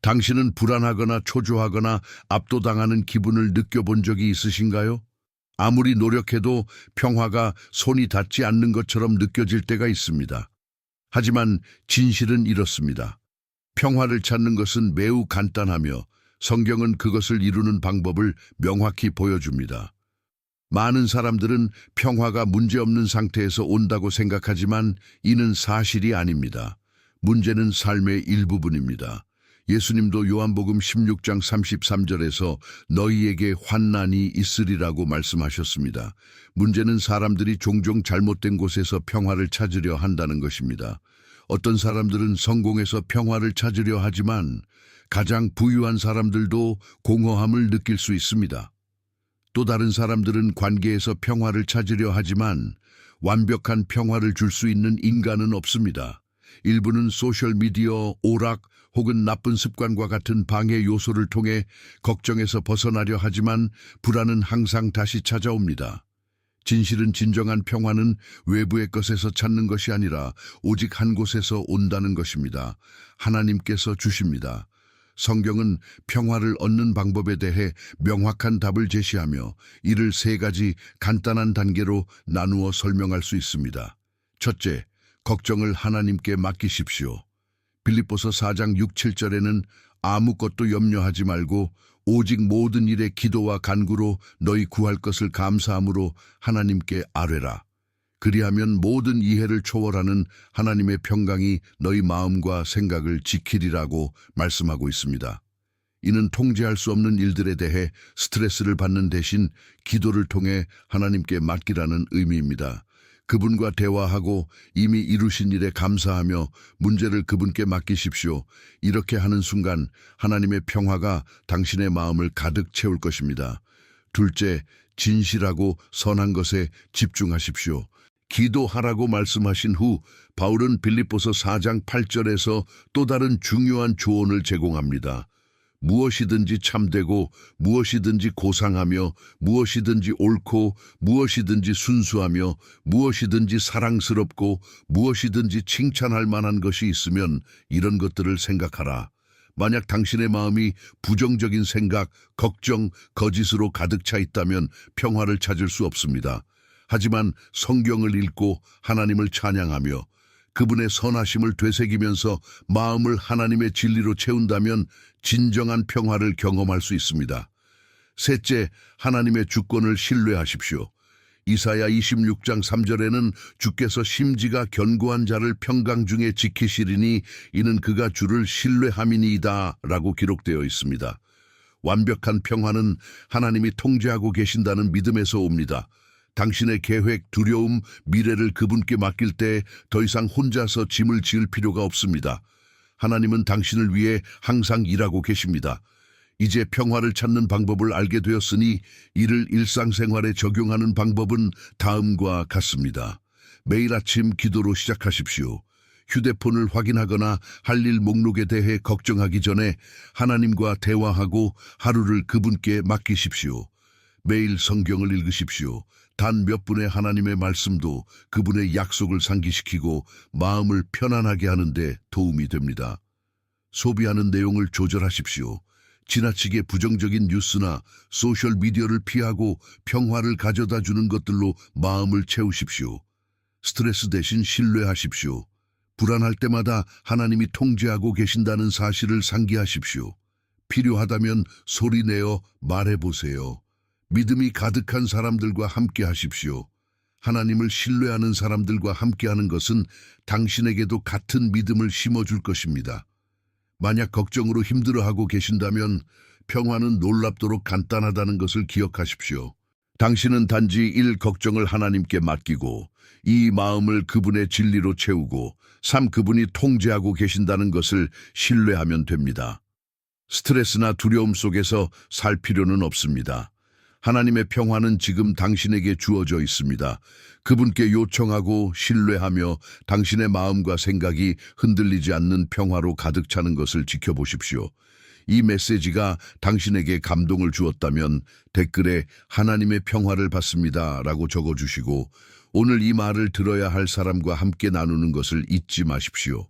당신은 불안하거나 초조하거나 압도당하는 기분을 느껴본 적이 있으신가요? 아무리 노력해도 평화가 손이 닿지 않는 것처럼 느껴질 때가 있습니다. 하지만 진실은 이렇습니다. 평화를 찾는 것은 매우 간단하며 성경은 그것을 이루는 방법을 명확히 보여줍니다. 많은 사람들은 평화가 문제없는 상태에서 온다고 생각하지만 이는 사실이 아닙니다. 문제는 삶의 일부분입니다. 예수님도 요한복음 16장 33절에서 너희에게 환난이 있으리라고 말씀하셨습니다. 문제는 사람들이 종종 잘못된 곳에서 평화를 찾으려 한다는 것입니다. 어떤 사람들은 성공해서 평화를 찾으려 하지만 가장 부유한 사람들도 공허함을 느낄 수 있습니다. 또 다른 사람들은 관계에서 평화를 찾으려 하지만 완벽한 평화를 줄 수 있는 인간은 없습니다. 일부는 소셜미디어, 오락 혹은 나쁜 습관과 같은 방해 요소를 통해 걱정에서 벗어나려 하지만 불안은 항상 다시 찾아옵니다. 진실은 진정한 평화는 외부의 것에서 찾는 것이 아니라 오직 한 곳에서 온다는 것입니다. 하나님께서 주십니다. 성경은 평화를 얻는 방법에 대해 명확한 답을 제시하며 이를 세 가지 간단한 단계로 나누어 설명할 수 있습니다. 첫째, 걱정을 하나님께 맡기십시오. 빌립보서 4장 6, 7절에는 아무것도 염려하지 말고 오직 모든 일에 기도와 간구로 너희 구할 것을 감사함으로 하나님께 아뢰라. 그리하면 모든 이해를 초월하는 하나님의 평강이 너희 마음과 생각을 지키리라고 말씀하고 있습니다. 이는 통제할 수 없는 일들에 대해 스트레스를 받는 대신 기도를 통해 하나님께 맡기라는 의미입니다. 그분과 대화하고 이미 이루신 일에 감사하며 문제를 그분께 맡기십시오. 이렇게 하는 순간 하나님의 평화가 당신의 마음을 가득 채울 것입니다. 둘째, 진실하고 선한 것에 집중하십시오. 기도하라고 말씀하신 후 바울은 빌립보서 4장 8절에서 또 다른 중요한 조언을 제공합니다. 무엇이든지 참되고 무엇이든지 고상하며 무엇이든지 옳고 무엇이든지 순수하며 무엇이든지 사랑스럽고 무엇이든지 칭찬할 만한 것이 있으면 이런 것들을 생각하라. 만약 당신의 마음이 부정적인 생각, 걱정, 거짓으로 가득 차 있다면 평화를 찾을 수 없습니다. 하지만 성경을 읽고 하나님을 찬양하며 그분의 선하심을 되새기면서 마음을 하나님의 진리로 채운다면 진정한 평화를 경험할 수 있습니다. 셋째, 하나님의 주권을 신뢰하십시오. 이사야 26장 3절에는 주께서 심지가 견고한 자를 평강 중에 지키시리니 이는 그가 주를 신뢰함이니이다 라고 기록되어 있습니다. 완벽한 평화는 하나님이 통제하고 계신다는 믿음에서 옵니다. 당신의 계획, 두려움, 미래를 그분께 맡길 때 더 이상 혼자서 짐을 지을 필요가 없습니다. 하나님은 당신을 위해 항상 일하고 계십니다. 이제 평화를 찾는 방법을 알게 되었으니 이를 일상생활에 적용하는 방법은 다음과 같습니다. 매일 아침 기도로 시작하십시오. 휴대폰을 확인하거나 할 일 목록에 대해 걱정하기 전에 하나님과 대화하고 하루를 그분께 맡기십시오. 매일 성경을 읽으십시오. 단 몇 분의 하나님의 말씀도 그분의 약속을 상기시키고 마음을 편안하게 하는데 도움이 됩니다. 소비하는 내용을 조절하십시오. 지나치게 부정적인 뉴스나 소셜미디어를 피하고 평화를 가져다 주는 것들로 마음을 채우십시오. 스트레스 대신 신뢰하십시오. 불안할 때마다 하나님이 통제하고 계신다는 사실을 상기하십시오. 필요하다면 소리내어 말해보세요. 믿음이 가득한 사람들과 함께 하십시오. 하나님을 신뢰하는 사람들과 함께하는 것은 당신에게도 같은 믿음을 심어줄 것입니다. 만약 걱정으로 힘들어하고 계신다면 평화는 놀랍도록 간단하다는 것을 기억하십시오. 당신은 단지 1. 걱정을 하나님께 맡기고 2. 마음을 그분의 진리로 채우고 3. 그분이 통제하고 계신다는 것을 신뢰하면 됩니다. 스트레스나 두려움 속에서 살 필요는 없습니다. 하나님의 평화는 지금 당신에게 주어져 있습니다. 그분께 요청하고 신뢰하며 당신의 마음과 생각이 흔들리지 않는 평화로 가득 차는 것을 지켜보십시오. 이 메시지가 당신에게 감동을 주었다면 댓글에 하나님의 평화를 받습니다 라고 적어주시고 오늘 이 말을 들어야 할 사람과 함께 나누는 것을 잊지 마십시오.